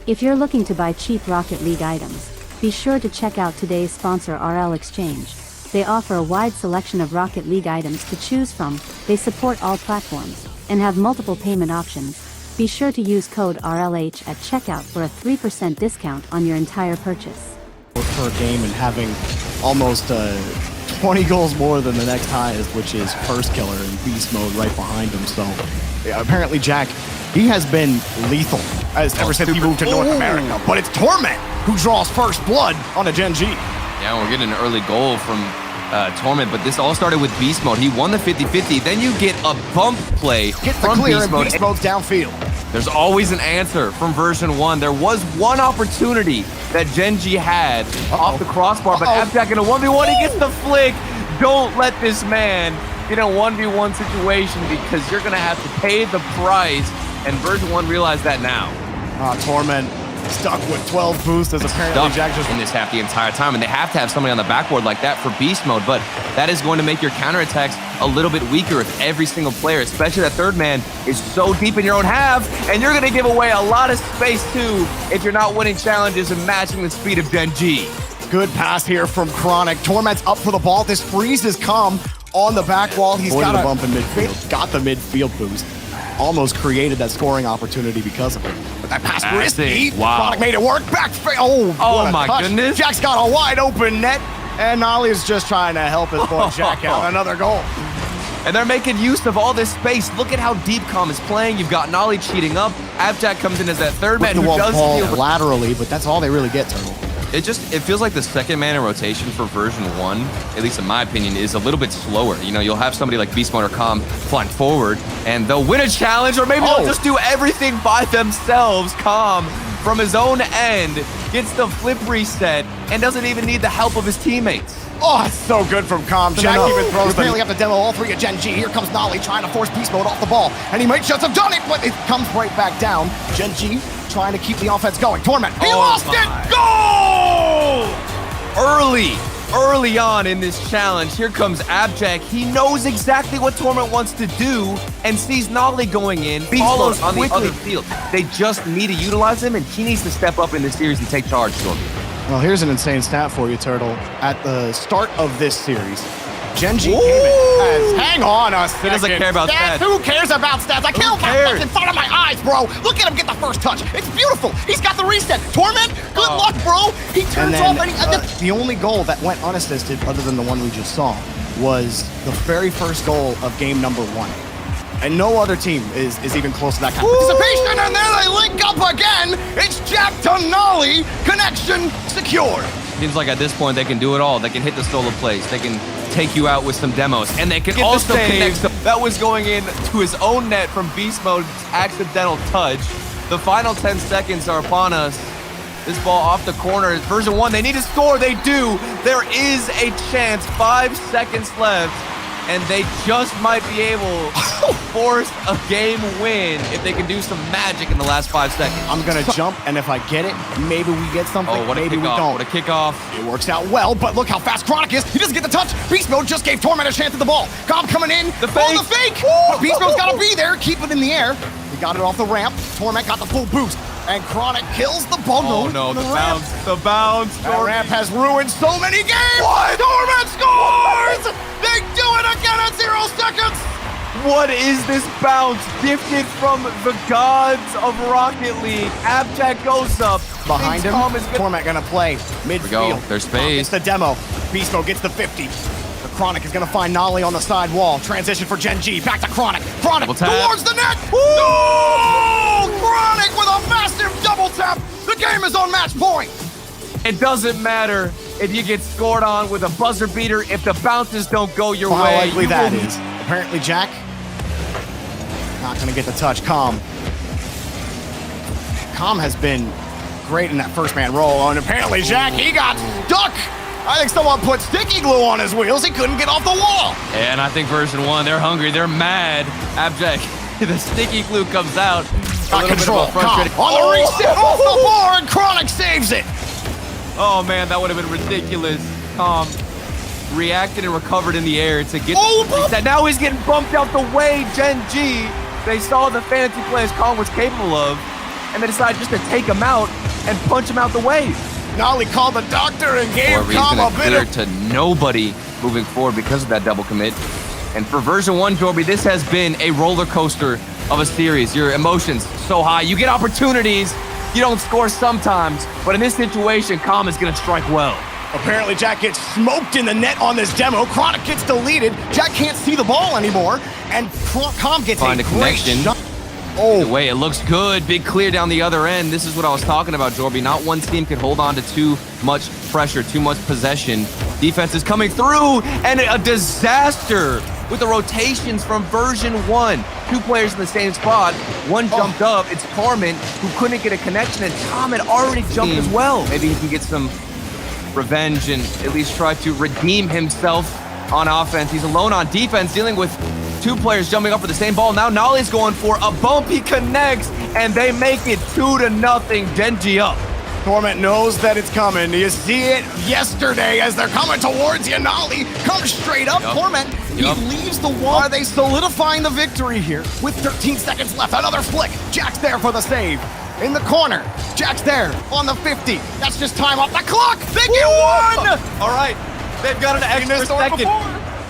If you're looking to buy cheap Rocket League items, be sure to check out today's sponsor RL.Exchange. They offer a wide selection of Rocket League items to choose from, they support all platforms, and have multiple payment options. Be sure to use code RLH at checkout for a 3% discount on your entire purchase. Per game and having almost 20 goals more than the next highest, which is First Killer in Beast Mode right behind him. So yeah, apparently Jack, he has been lethal ever since he moved to North America. But it's Torment who draws first blood on a Gen.G. Yeah, we're getting an early goal from Torment, but this all started with Beast Mode. He won the 50-50, then you get a bump play from Beast Mode. Beast Mode's downfield. There's always an answer from version 1. There was one opportunity that Gen.G had off the crossbar, but Abjack in a 1v1, he gets the flick. Don't let this man get a 1v1 situation because you're gonna have to pay the price, and version 1 realized that now. Torment stuck with 12 boosts as apparently Jack just in this half the entire time, and they have to have somebody on the backboard like that for Beast Mode, but that is going to make your counterattacks a little bit weaker if every single player, especially that third man, is so deep in your own half, and you're going to give away a lot of space too if you're not winning challenges and matching the speed of Gen.G. Good pass here from Chronic. Torment's up for the ball. This freezes Calm on the back wall. He's got a bump in midfield. Got the midfield boost. Almost created that scoring opportunity because of it. But that pass risky. Wow. Chronic made it work. Back. Oh my goodness. Jack's got a wide open net. And Nolly is just trying to help his boy Jack out. Another goal. And they're making use of all this space. Look at how deep Calm is playing. You've got Nolly cheating up. Abjack comes in as that third man who does ball laterally, but that's all they really get, Turtle. It feels like the second man in rotation for version 1, at least in my opinion, is a little bit slower. You know, you'll have somebody like Beast Mode or Calm flying forward, and they'll win a challenge, or maybe they'll just do everything by themselves. Calm, from his own end, gets the flip reset, and doesn't even need the help of his teammates. Oh, it's so good from Calm. Jack even throws. Apparently have to demo all three of Gen.G. Here comes Nolly trying to force Beast Mode off the ball, and he might just have done it, but it comes right back down. Gen.G trying to keep the offense going. Torment, he lost it! Goal! Early on in this challenge, here comes Abjack. He knows exactly what Torment wants to do and sees Nolly going in, follows on the other field. They just need to utilize him, and he needs to step up in this series and take charge, Stormy. Well, here's an insane stat for you, Turtle. At the start of this series, Gen.G came in as, hang on a second. He doesn't care about stats. Who cares about stats? I killed my fucking front of my eyes, bro. Look at him get the first touch. It's beautiful. He's got the reset. Torment, good luck, bro. He turns off and the only goal that went unassisted, other than the one we just saw, was the very first goal of game number 1. And no other team is even close to that kind of participation, and there they link up again. It's Jack to Nolly. Connection secured. Seems like at this point they can do it all. They can hit the solo plays. They can take you out with some demos, and they can also connect. That was going in to his own net from Beast Mode's accidental touch. The final 10 seconds are upon us. This ball off the corner. Version 1, they need to score. They do. There is a chance. 5 seconds left, and they just might be able to force a game win if they can do some magic in the last 5 seconds. I'm gonna jump, and if I get it, maybe we get something. Oh, maybe we don't. What a kickoff. It works out well, but look how fast Chronic is. He doesn't get the touch. Beast Mode just gave Torment a chance at the ball. Cobb coming in. The fake. But Beast Mode's gotta be there. Keep it in the air. He got it off the ramp. Torment got the full boost. And Chronic kills the ball. Oh no, the bounce. That ramp has ruined so many games. What? Torment scores! They do it again at 0 seconds. What is this bounce? Gifted from the gods of Rocket League. Abjack goes up. Behind him, Torment gonna play midfield. There's space. It's the demo. Beast Mode gets the 50. The Chronic is gonna find Nolly on the side wall. Transition for Gen.G. Back to Chronic. Chronic towards the net. No! Chronic with a massive double tap. The game is on match point. It doesn't matter if you get scored on with a buzzer beater if the bounces don't go your way. How likely that is. Apparently Jack not gonna get the touch. Calm has been great in that first man role, and apparently Jack, he got stuck. I think someone put sticky glue on his wheels. He couldn't get off the wall. And I think version 1, they're hungry, they're mad. Abjack, the sticky glue comes out. Got control. On the reset off the bar, and Chronic saves it. Oh man, that would have been ridiculous. Calm reacted and recovered in the air to get the reset. Now he's getting bumped out the way. Gen.G, they saw the fantasy plays Calm was capable of. and they decide just to take him out and punch him out the way. Nolly called the doctor and gave Or he's Calm a gonna bit clear of... to nobody moving forward because of that double commit. And for version 1, Jorby, this has been a roller coaster of a series. Your emotions so high. You get opportunities, you don't score sometimes, but in this situation, Calm is gonna strike well. Apparently, Jack gets smoked in the net on this demo. Chronic gets deleted. Jack can't see the ball anymore, and Calm gets Find a a great connection. shot. The Oh, way it looks good, big clear down the other end. This is what I was talking about, Jorby. Not one team could hold on to too much pressure, too much possession. Defense is coming through, and a disaster with the rotations from version 1. 2 players in the same spot. One jumped up. It's Carmen, who couldn't get a connection, and Tom had already jumped as well. Maybe he can get some revenge and at least try to redeem himself on offense. He's alone on defense, dealing with 2 players jumping up for the same ball. Now Nolly's going for a bump. He connects, and they make it 2-0. Gen.G up. Torment knows that it's coming. You see it yesterday as they're coming towards you. Nolly comes straight up. Torment, he leaves the wall. Are they solidifying the victory here with 13 seconds left? Another flick. Jack's there for the save. In the corner. Jack's there on the 50. That's just time off the clock. They get one! All right, they've got an extra second.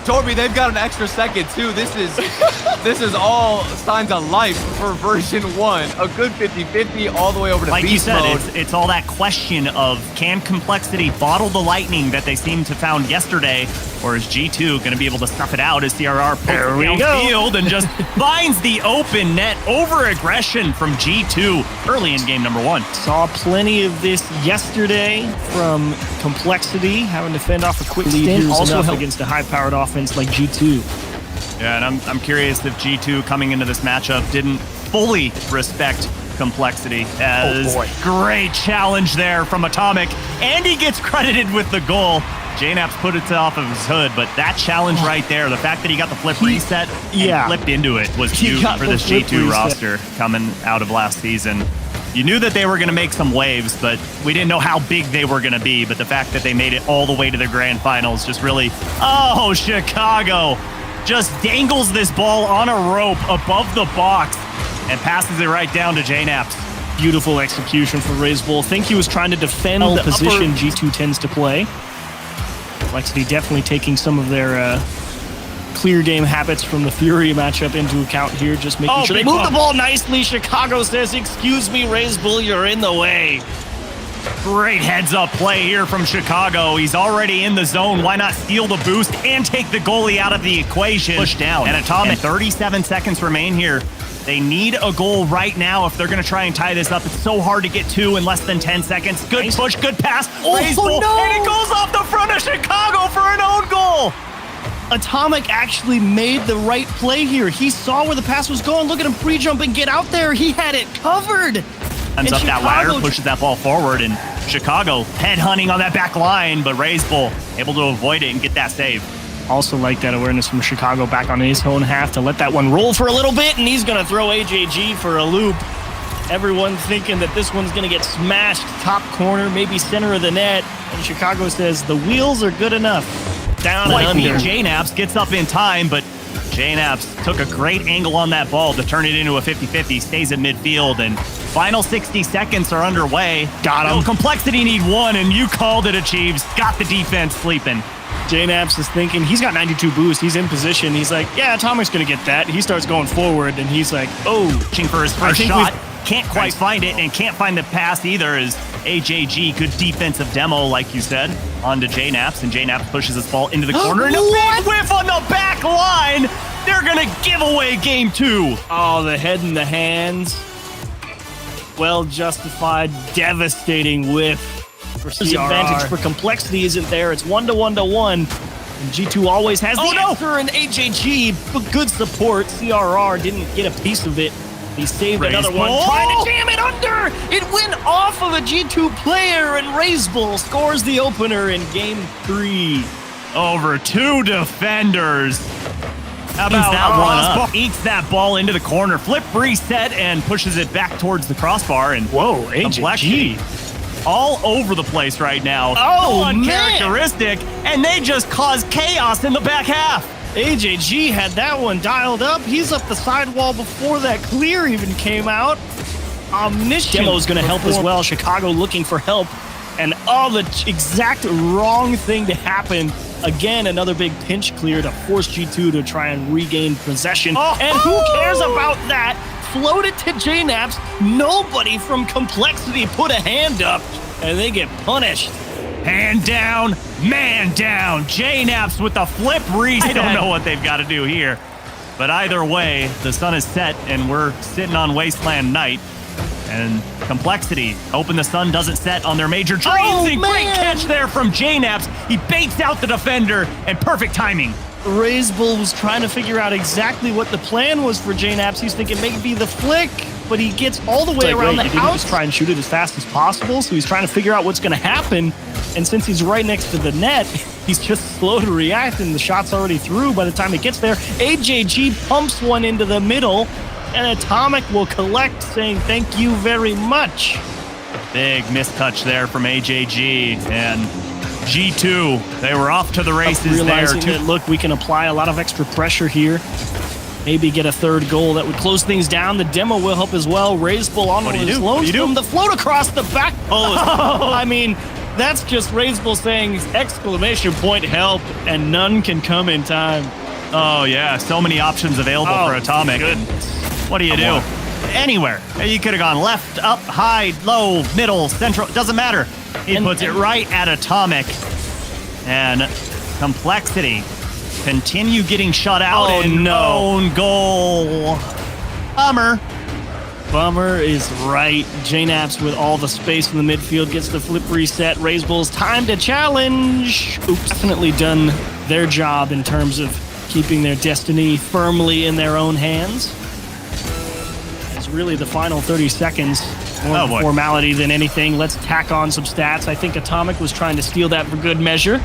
Jorby, they've got an extra second too. This is all signs of life for version 1. A good 50-50 all the way over to like beast you said, mode. it's all that question of can Complexity bottle the lightning that they seemed to found yesterday, or is G2 going to be able to snuff it out as CRR pokes downfield and just finds the open net? Over aggression from G2 early in game number 1. Saw plenty of this yesterday from Complexity, having to fend off a quick stint. Also enough against a high-powered offense like G2. Yeah, and I'm curious if G2 coming into this matchup didn't fully respect Complexity. As great challenge there from Atomic, and he gets credited with the goal. JNAPS put it off of his hood, but that challenge right there, the fact that he got the flip reset and flipped into it was huge for this G2 roster coming out of last season. You knew that they were going to make some waves, but we didn't know how big they were going to be. But the fact that they made it all the way to the grand finals just really... Oh, Chicago just dangles this ball on a rope above the box and passes it right down to JNAPS. Beautiful execution for RazeBull. Think he was trying to defend the position G2 tends to play. Complexity definitely taking some of their clear game habits from the Fury matchup into account here, just making sure they move the ball nicely. Chicago says, "Excuse me, RazeBull, you're in the way." Great heads-up play here from Chicago. He's already in the zone. Why not steal the boost and take the goalie out of the equation? Push down. And Atomic, 37 seconds remain here. They need a goal right now if they're going to try and tie this up. It's so hard to get 2 in less than 10 seconds. Good push, good pass. RazeBull, and it goes off the front of Chicago for an own goal. Atomic actually made the right play here. He saw where the pass was going. Look at him pre-jump and get out there. He had it covered. Ends up that ladder, pushes that ball forward, and Chicago head-hunting on that back line, but RazeBull able to avoid it and get that save. Also like that awareness from Chicago back on his own half to let that one roll for a little bit, and he's going to throw AJG for a loop. Everyone thinking that this one's going to get smashed top corner, maybe center of the net, and Chicago says the wheels are good enough. Down and under. JNAPS gets up in time, but JNAPS took a great angle on that ball to turn it into a 50-50, stays at midfield, and final 60 seconds are underway. Got him. Complexity need 1, and you called it, Achieves. Got the defense sleeping. JNAPS is thinking, he's got 92 boost, he's in position, he's like, yeah, Atomic's gonna get that. He starts going forward, and he's like, oh. Reaching for his first shot, can't quite find it, and can't find the pass either, as AJG, good defensive demo, like you said, onto JNAPS, and JNAPS pushes this ball into the corner, and a big whiff on the back line! They're gonna give away game 2. Oh, the head in the hands. Well justified, devastating whiff. For advantage for Complexity isn't there. It's 1-1-1. And G2 always has the answer, and AJG, good support. CRR didn't get a piece of it. He saved another one, trying to jam it under. It went off of a G2 player, and RazeBull scores the opener in game 3. Over 2 defenders. How about that one up? Eats that ball into the corner, flip reset, and pushes it back towards the crossbar. And whoa, AJG. All over the place right now. Oh, uncharacteristic, and they just caused chaos in the back half. AJG had that one dialed up. He's up the sidewall before that clear even came out. omniscient. Demo's going to help as well. Chicago looking for help. And the exact wrong thing to happen. Again, another big pinch clear to force G2 to try and regain possession. And who cares about that? Float it to JNaps. Nobody from Complexity put a hand up, and they get punished. Hand down, man down. JNaps with the flip reset. I don't know what they've got to do here. But either way, the sun is set, and we're sitting on Wasteland Night. And Complexity, hoping the sun doesn't set on their major dreams. Great catch there from JNaps. He baits out the defender, and perfect timing. RazeBull was trying to figure out exactly what the plan was for JNaps. He's thinking maybe the flick, but he gets all the way around the house. Just try and shoot it as fast as possible, so he's trying to figure out what's going to happen. And since he's right next to the net, he's just slow to react, and the shot's already through by the time it gets there. AJG pumps one into the middle, and Atomic will collect, saying thank you very much. Big mistouch there from AJG, and G2, they were off to the races realizing there. Look, we can apply a lot of extra pressure here. Maybe get a third goal that would close things down. The demo will help as well. RazeBull on his lone from the float across the back post. I mean, that's just RazeBull saying exclamation point help, and none can come in time. Oh yeah, so many options available for Atomic. What do you do? Anywhere. You could have gone left, up, high, low, middle, central. Doesn't matter. He puts it right at Atomic. And Complexity continue getting shut out. Own goal. Bummer is right. JNaps with all the space in the midfield gets the flip reset. RazeBull's time to challenge. Oops. Definitely done their job in terms of keeping their destiny firmly in their own hands. It's really the final 30 seconds. More formality than anything. Let's tack on some stats. I think Atomic was trying to steal that for good measure.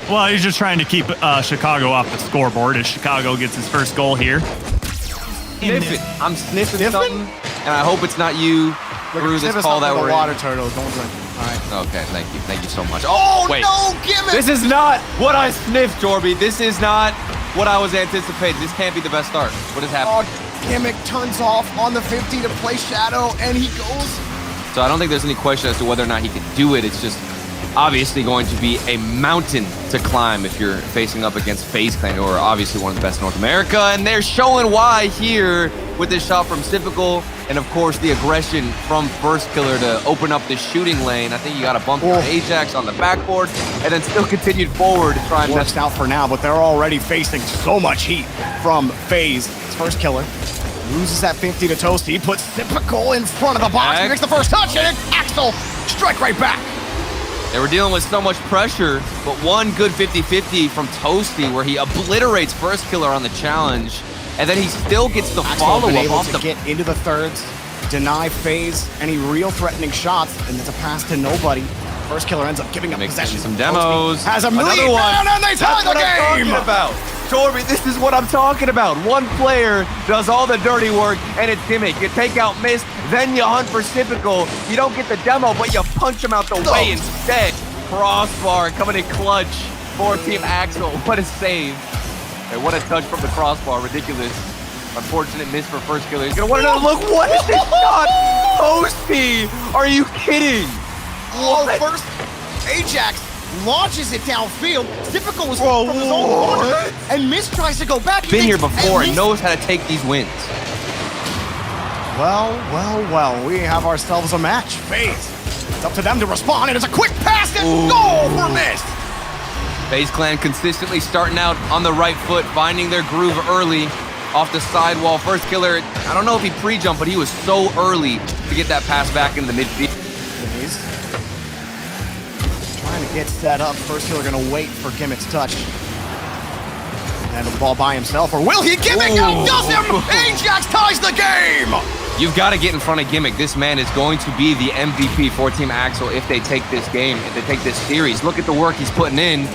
Well, he's just trying to keep Chicago off the scoreboard as Chicago gets his first goal here. I'm sniffing something, and I hope it's not you through this call that we're in. Water turtle. Don't drink. All right. Okay, thank you. Thank you so much. Oh, wait. no, Gimmick! This is not what I sniffed, Jorby. This is not what I was anticipating. This can't be the best start. What is happening? Gimmick turns off on the 50 to play Shadow, and he goes. So I don't think there's any question as to whether or not he can do it. It's just obviously going to be a mountain to climb if you're facing up against FaZe Clan, who are obviously one of the best in North America. And they're showing why here with this shot from Typical, and of course the aggression from First Killer to open up this shooting lane. I think you got a bump on Ajax on the backboard, and then still continued forward to try and works out for now, but they're already facing so much heat from FaZe. It's First Killer. Loses that 50 to Toasty. He puts Typical in front of the box. He makes the first touch, and Axel strike right back. They were dealing with so much pressure, but one good 50-50 from Toasty where he obliterates First Killer on the challenge, and then he still gets the follow-up off the... get into the thirds, deny FaZe any real threatening shots, and it's a pass to nobody. First Killer ends up giving up possession. Some demos. Toasty has a million man, and they tie the game! That's what I'm talking about. Jorby, this is what I'm talking about. One player does all the dirty work, and it's Gimmick. You take out Mist, then you hunt for Typical. You don't get the demo, but you punch him out the way instead. Crossbar coming in clutch for Team Axel. What a save. And what a touch from the crossbar. Ridiculous. Unfortunate miss for First Killer. He's going to want another look. What is this shot? Toasty. Are you kidding? First, Ajax launches it downfield. Typical was from his own corner, and Mist tries to go back. Been here before and knows how to take these wins. Well, we have ourselves a match. FaZe. It's up to them to respond. It is a quick pass and goal for Mist. FaZe Clan consistently starting out on the right foot, finding their groove early off the sidewall. First Killer, I don't know if he pre-jumped, but he was so early to get that pass back in the midfield. Trying to get set up. First Killer gonna wait for Gimmick's touch. And the ball by himself, or will he? Gimmick outdoes him! Ajax ties the game! You've got to get in front of Gimmick. This man is going to be the MVP for Team Axel if they take this game, if they take this series. Look at the work he's putting in.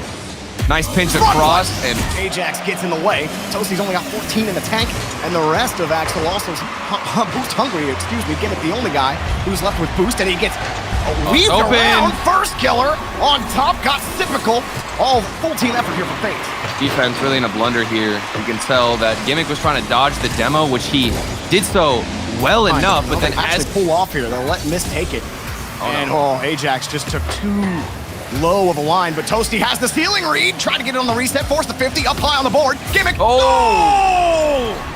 Nice pinch across, and Ajax gets in the way. Toasty's only got 14 in the tank, and the rest of Axel also boost hungry. Gimmick the only guy who's left with boost, and he gets weaved around. First Killer on top, got Typical. All full team effort here for FaZe. Defense really in a blunder here. You can tell that Gimmick was trying to dodge the demo, which he did so well enough, but then as as pull off here, they'll let Mist take it. Ajax just took too low of a line, but Toasty has the ceiling read, try to get it on the reset, force the 50, up high on the board, Gimmick. Oh!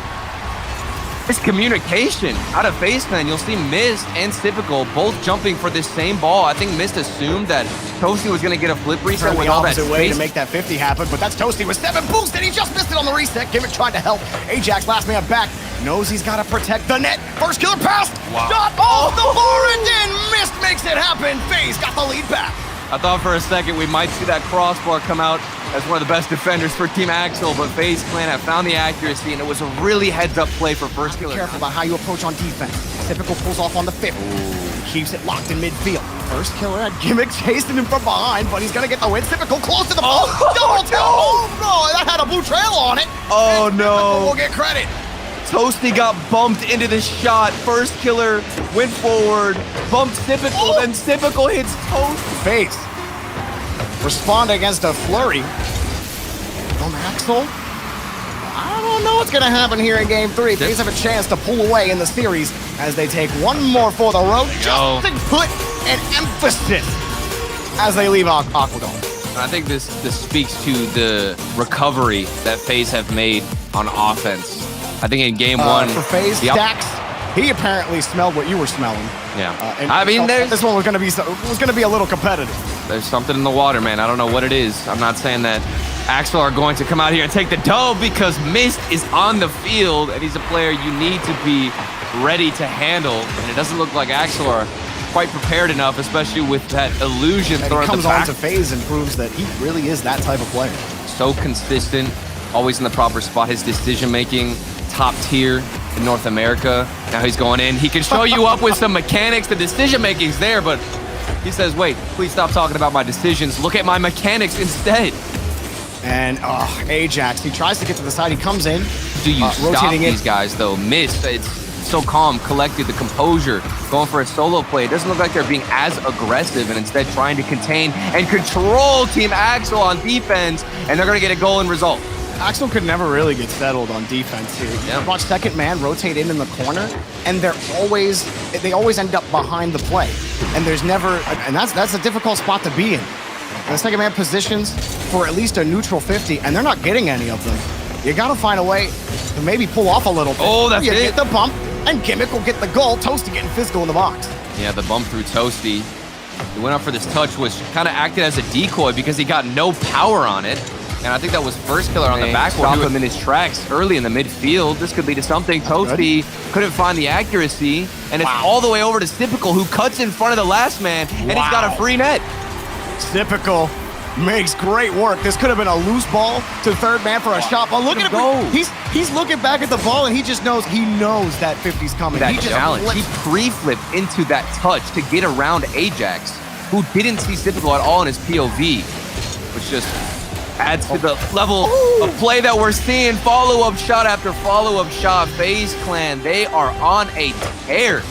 This communication out of FaZe Clan, you'll see Mist and Typical both jumping for this same ball. I think Mist assumed that Toasty was going to get a flip reset with all that space. Way to make that 50 happen, but that's Toasty with 7 boost, and he just missed it on the reset. Gimmick tried to help. Ajax, last man back, knows he's got to protect the net. First killer pass, shot off the bar, and then Mist makes it happen. FaZe got the lead back. I thought for a second we might see that crossbar come out as one of the best defenders for Team Axel, but FaZe Clan have found the accuracy, and it was a really heads-up play for first killer. Be careful about how you approach on defense. Typical pulls off on the 50. Keeps it locked in midfield. First killer had Gimmick chasing him from behind, but he's going to get the win. Typical close to the ball. Double tail. Oh, no, that had a blue trail on it. Oh, and no. We'll get credit. Toasty got bumped into the shot. First killer went forward, bumped Typical, then Typical hits Toast. FaZe respond against a flurry from Axel. I don't know what's going to happen here in Game 3. FaZe have a chance to pull away in the series as they take one more for the road, just to put an emphasis as they leave Aquadome. I think this speaks to the recovery that FaZe have made on offense. I think in Game 1... For FaZe, Dax, he apparently smelled what you were smelling. Yeah. I mean, this one was going to be a little competitive. There's something in the water, man. I don't know what it is. I'm not saying that Axel are going to come out here and take the dub because Mist is on the field and he's a player you need to be ready to handle. And it doesn't look like Axel are quite prepared enough, especially with that illusion thrown at the back. He comes on to FaZe and proves that he really is that type of player. So consistent, always in the proper spot. His decision-making, top tier in North America. Now he's going in. He can show you up with some mechanics. The decision-making's there, but he says, wait, please stop talking about my decisions. Look at my mechanics instead. And Ajax, he tries to get to the side. He comes in. Do you stop these guys, though? Mist, it's so calm, collected, the composure, going for a solo play. It doesn't look like they're being as aggressive and instead trying to contain and control Team Axel on defense, and they're going to get a goal and result. Axel could never really get settled on defense here. Yeah. Watch second man rotate in the corner, and they always end up behind the play. And there's never, and that's a difficult spot to be in. And the second man positions for at least a neutral 50, and they're not getting any of them. You got to find a way to maybe pull off a little bit. Oh, that's it. Get the bump, and Gimmick will get the goal. Toasty getting physical in the box. Yeah, the bump through Toasty. He went up for this touch, which kind of acted as a decoy because he got no power on it. And I think that was first killer on the backboard. Stop him in his tracks early in the midfield. This could lead to something. Toasty couldn't find the accuracy, and it's all the way over to Typical, who cuts in front of the last man, and he's got a free net. Typical makes great work. This could have been a loose ball to third man for a shot, but look at him. He's looking back at the ball, and he knows that 50's coming. That challenge. He pre-flipped into that touch to get around Ajax, who didn't see Typical at all in his POV, which just adds to the level of play that we're seeing. Follow-up shot after follow-up shot. FaZe Clan, they are on a tear.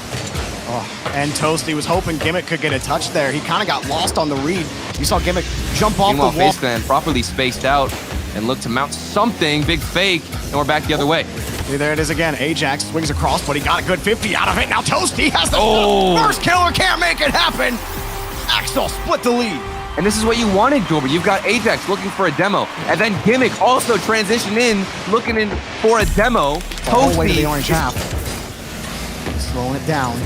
And Toasty was hoping Gimmick could get a touch there. He kind of got lost on the read. You saw Gimmick jump off the wall. FaZe Clan properly spaced out and looked to mount something. Big fake, and we're back the other way. There it is again. Ajax swings across, but he got a good 50 out of it. Now Toasty has the first killer, can't make it happen. Axel split the lead. And this is what you wanted, Gilbert. You've got Ajax looking for a demo, and then Gimmick also transitioned in, looking in for a demo. All the way to the orange half. Slowing it down.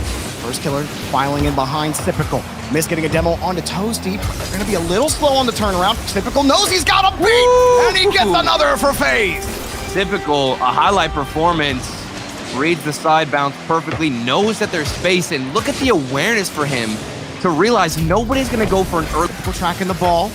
First killer filing in behind Typical. Mist getting a demo onto Toasty. They're going to be a little slow on the turnaround. Typical knows he's got a beat, and he gets another for FaZe. Typical, a highlight performance. Reads the side bounce perfectly, knows that there's space, and look at the awareness for him to realize nobody's going to go for an early tracking the ball.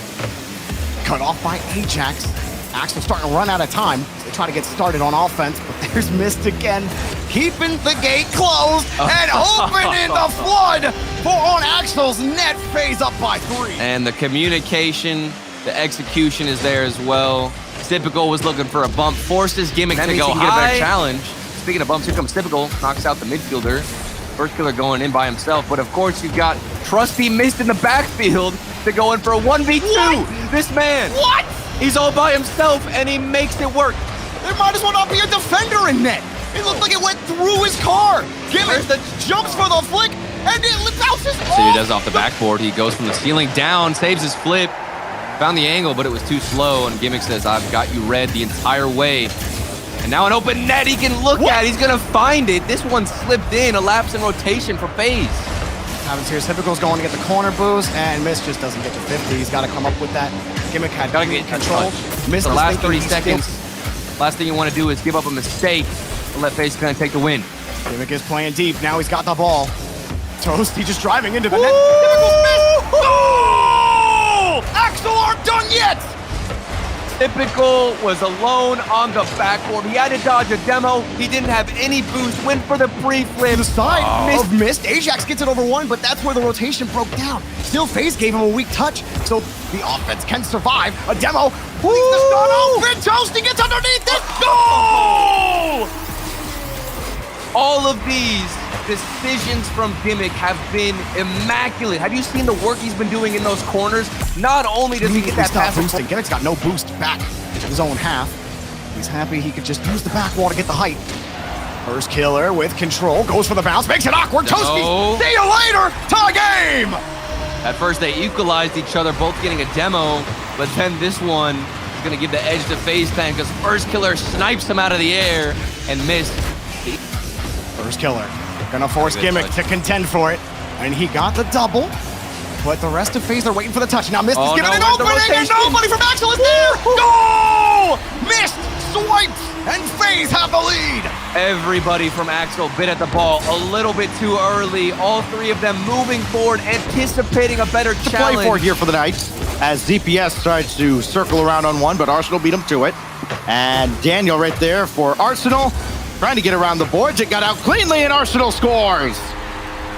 Cut off by Ajax. Axel starting to run out of time. They try to get started on offense, but there's Mist again, keeping the gate closed and opening the flood on Axel's net. FaZe up by 3. And the communication, the execution is there as well. Typical was looking for a bump, forced his Gimmick to go high. Get a better challenge. Speaking of bumps, here comes Typical, knocks out the midfielder. First killer going in by himself, but of course you've got trusty Mist in the backfield to go in for a 1v2. What? This man. What? He's all by himself, and he makes it work. There might as well not be a defender in net. It looked like it went through his car. Gimmick jumps for the flick, and it bounces off. See, he does off the backboard. He goes from the ceiling down, saves his flip, found the angle, but it was too slow, and Gimmick says, I've got you red the entire way. And now an open net he can look at. He's going to find it. This one slipped in, a lapse in rotation for FaZe. Happens here. Typical's going to get the corner boost, and Mist just doesn't get to 50. He's got to come up with that. Gimmick had Gotta get control. Mist the last 30 30 seconds. Last thing you want to do is give up a mistake and let FaZe kind of take the win. Gimmick is playing deep. Now he's got the ball. Toasty just driving into the net. Typical's missed. Oh! Axel aren't done yet. Typical was alone on the backboard. He had to dodge a demo. He didn't have any boost. Went for the pre-flip. To the side of Mist. Ajax gets it over one, but that's where the rotation broke down. Still, FaZe gave him a weak touch, so the offense can survive. A demo. Leaks the stun open. Toasty gets underneath it. Goal! All of these decisions from Gimmick have been immaculate. Have you seen the work he's been doing in those corners? Not only does he get that pass boosting, Gimmick's got no boost back to his own half. He's happy he could just use the back wall to get the height. First killer with control, goes for the bounce, makes it awkward. Toasty, see you later, tie game! At first they equalized each other, both getting a demo, but then this one is gonna give the edge to FaZe fan because first killer snipes him out of the air and missed. First killer. Gonna force Gimmick to contend for it. And he got the double. But the rest of FaZe are waiting for the touch. Now Mist is giving an opening and nobody from Axel is there! Goal! Mist swipes and FaZe have the lead! Everybody from Axel bit at the ball a little bit too early. All three of them moving forward, anticipating a better challenge. To play for here for the Knights as ZPS tries to circle around on one, but Arsenal beat him to it. And Daniel right there for Arsenal. Trying to get around the boards. It got out cleanly and Arsenal scores.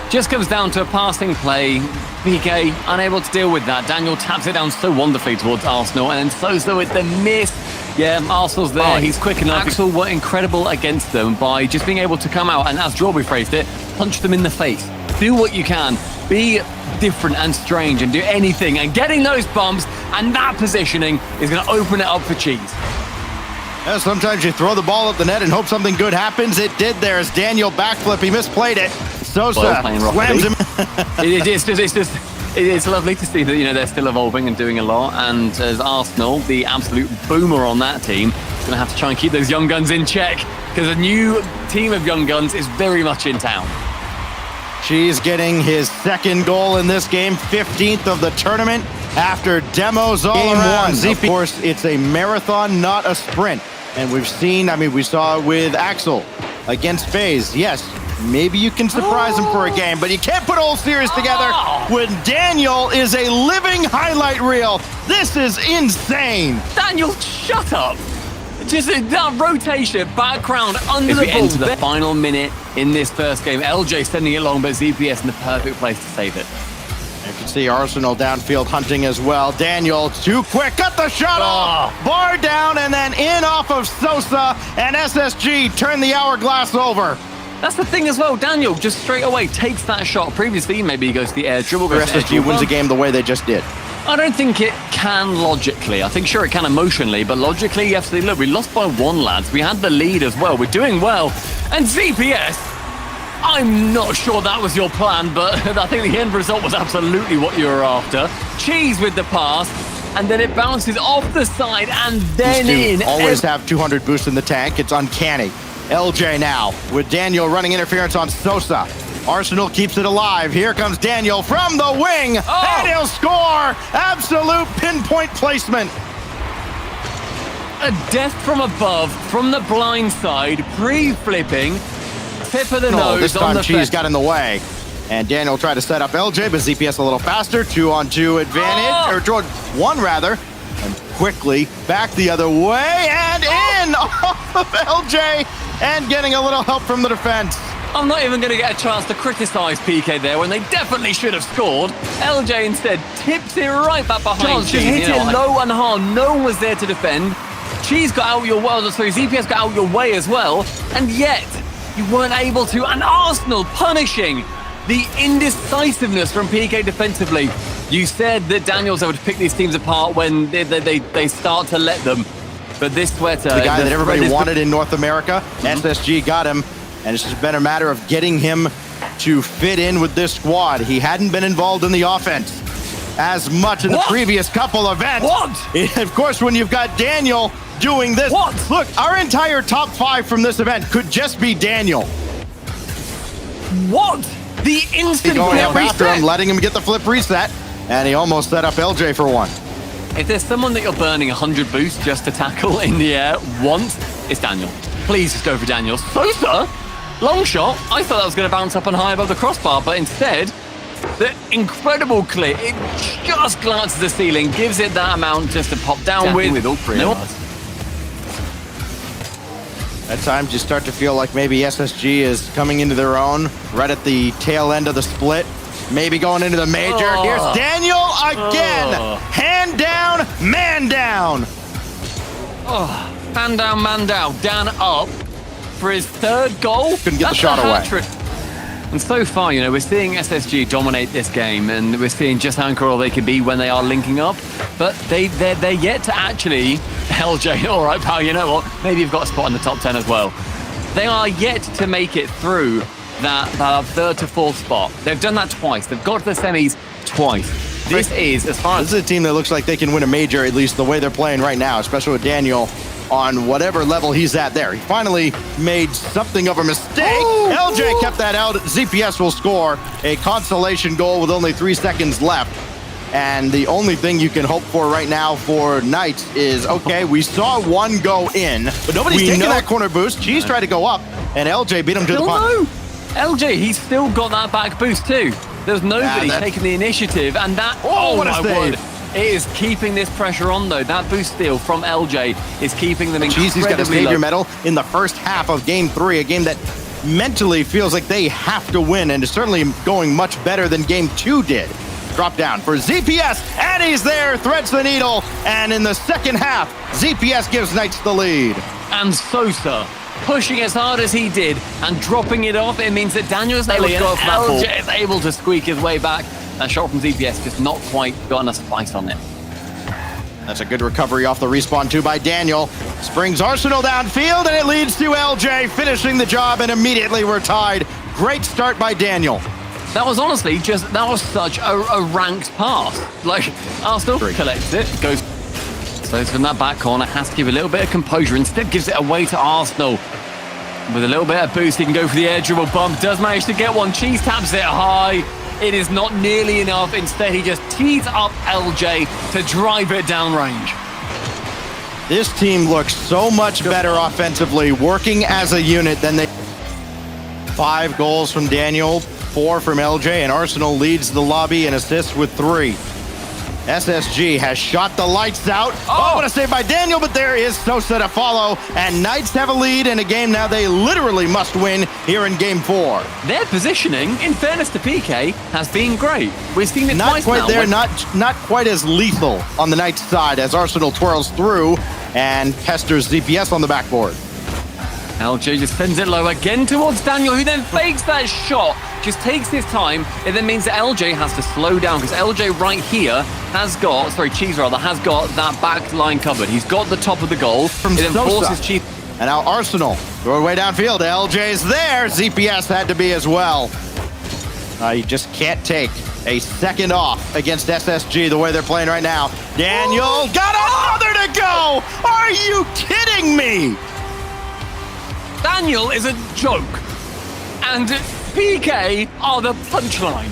Just comes down to a passing play. PK unable to deal with that. Daniel taps it down so wonderfully towards Arsenal, and then Sosa with the miss. Yeah, Arsenal's there. He's quick enough. Axel were incredible against them by just being able to come out and, as Jorby phrased it, punch them in the face. Do what you can. Be different and strange and do anything. And getting those bumps and that positioning is going to open it up for Cheese. Yeah, sometimes you throw the ball at the net and hope something good happens. It did there as Daniel backflip. He misplayed it. Sosa slams him. It's lovely to see that, you know, they're still evolving and doing a lot. And as Arsenal, the absolute boomer on that team, is going to have to try and keep those young guns in check because a new team of young guns is very much in town. She's getting his second goal in this game, 15th of the tournament after demos all around. Of course, it's a marathon, not a sprint. And we've seen, we saw with Axel against FaZe. Yes, maybe you can surprise him for a game, but you can't put a whole series together when Daniel is a living highlight reel. This is insane. Daniel, shut up. Just that rotation, background, under the ball. Into the final minute in this first game. LJ sending it long, but ZPS in the perfect place to save it. You can see Arsenal downfield hunting as well. Daniel, too quick, cut the shot off. Bar down and then in off of Sosa, and SSG turn the hourglass over. That's the thing as well. Daniel just straight away takes that shot. Previously, maybe he goes to the air dribble. SSG wins a game the way they just did. I don't think it can logically. I think sure it can emotionally, but logically you have to say, look, we lost by one, lads. We had the lead as well. We're doing well. And ZPS, I'm not sure that was your plan, but I think the end result was absolutely what you were after. Cheese with the pass, and then it bounces off the side and then in. Always have 200 boost in the tank. It's uncanny. LJ now with Daniel running interference on Sosa. Arsenal keeps it alive. Here comes Daniel from the wing, and he'll score. Absolute pinpoint placement. A death from above, from the blind side, pre-flipping. Tip of the nose this time on the Cheese got in the way. And Daniel tried to set up LJ, but ZPS a little faster. 2-on-2 advantage, or 1 rather. And quickly back the other way and in off of LJ, and getting a little help from the defense. I'm not even going to get a chance to criticize PK there when they definitely should have scored. LJ instead tips it right back behind Cheese. Hit it low and hard. No one was there to defend. Cheese got out your way, sorry, ZPS got out your way as well, and yet you weren't able to. And Arsenal punishing the indecisiveness from PK defensively. You said that Daniel's able to pick these teams apart when they start to let them. But this sweater, the guy that everybody thread is- wanted in North America, SSG got him, and it's just been a matter of getting him to fit in with this squad. He hadn't been involved in the offense as much in the previous couple events. Of course, when you've got Daniel doing this. Look, our entire top 5 from this event could just be Daniel. The instant Going flip up after reset. him, letting him get the flip reset, and he almost set up LJ for one. If there's someone that you're burning 100 boosts just to tackle in the air once, it's Daniel. Please just go for Daniel. Sosa, long shot. I thought that was going to bounce up and high above the crossbar, but instead, the incredible clear. It just glances the ceiling, gives it that amount just to pop down with all three. At times, you start to feel like maybe SSG is coming into their own right at the tail end of the split. Maybe going into the major. Here's Daniel again. Hand down, man down. Hand down, man down. Dan up for his 3rd goal. Couldn't get the That's shot a away. hat-trick. And so far, you know, we're seeing SSG dominate this game, and we're seeing just how incredible they can be when they are linking up. But they're yet to actually, LJ, all right, pal, you know what? Maybe you've got a spot in the top 10 as well. They are yet to make it through that 3rd to 4th spot. They've done that twice. They've got to the semis twice. This is, as far as... This is a team that looks like they can win a major, at least the way they're playing right now, especially with Daniel on whatever level he's at there. He finally made something of a mistake. LJ kept that out. ZPS will score a consolation goal with only 3 seconds left. And the only thing you can hope for right now for Knights is, okay, we saw one go in, but nobody's taking that corner boost. Cheese tried to go up, and LJ beat him to the punch. LJ, he's still got that back boost too. There's nobody taking the initiative, and that... what a my save. word. It is keeping this pressure on, though. That boost steal from LJ is keeping them incredibly Cheesy's got a savior low. medal in the first half of Game 3, a game that mentally feels like they have to win, and is certainly going much better than Game 2 did. Drop down for ZPS, and he's there, threads the needle, and in the second half, ZPS gives Knights the lead. And Sosa pushing as hard as he did and dropping it off. It means that Daniel's able to go for that ball. LJ is able to squeak his way back. That shot from ZPS just not quite got enough spice on it. That's a good recovery off the respawn too by Daniel. Springs Arsenal downfield, and it leads to LJ finishing the job, and immediately we're tied. Great start by Daniel. That was honestly that was such a ranked pass. Like, Arsenal collects it, goes. So from that back corner, has to give a little bit of composure. Instead, gives it away to Arsenal. With a little bit of boost, he can go for the air dribble bump. Does manage to get one. Cheese taps it high. It is not nearly enough. Instead, he just tees up LJ to drive it down range. This team looks so much better offensively, working as a unit than they... 5 goals from Daniel, 4 from LJ, and Arsenal leads the lobby and assists with 3. SSG has shot the lights out. What a save by Daniel, but there is Sosa to follow, and Knights have a lead in a game now they literally must win here in Game 4. Their positioning, in fairness to PK, has been great. We've seen it Not twice quite now. there, not quite as lethal on the Knights side as Arsenal twirls through and pesters ZPS on the backboard. LJ just sends it low again towards Daniel, who then fakes that shot. Just takes his time. It then means that LJ has to slow down, because LJ right here has got, Cheese rather, has got that back line covered. He's got the top of the goal. From it then Sosa. forces Cheese. And now Arsenal, throw away downfield. LJ's there. ZPS had to be as well. You just can't take a second off against SSG the way they're playing right now. Daniel got another to go. Are you kidding me? Daniel is a joke. And PK are the punchline.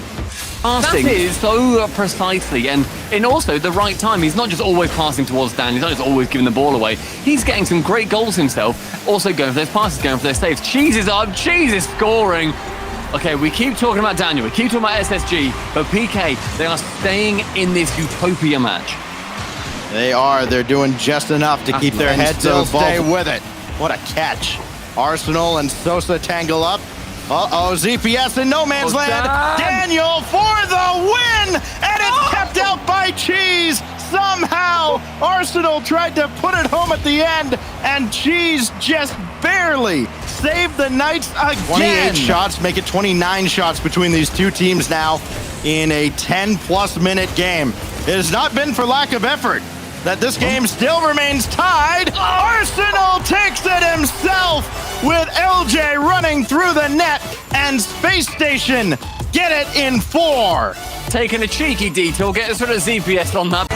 Passing is so precisely, and in also the right time. He's not just always passing towards Dan. He's not just always giving the ball away. He's getting some great goals himself. Also going for those passes, going for those saves. Cheese is up. Cheese is scoring. Okay, we keep talking about Daniel. We keep talking about SSG. But PK, they are staying in this utopia match. They are. They're doing just enough to keep their heads above. Stay with it. What a catch. Arsenal and Sosa tangle up. ZPS in no man's land. Daniel for the win, and it's kept out by Cheese. Somehow, Arsenal tried to put it home at the end, and Cheese just barely saved the Knights again. 28 shots, make it 29 shots between these two teams now in a 10-plus minute game. It has not been for lack of effort. that this game still remains tied. Arsenal takes it himself with LJ running through the net, and Spacestation get it in 4. Taking a cheeky detour, get us rid of ZPS on that.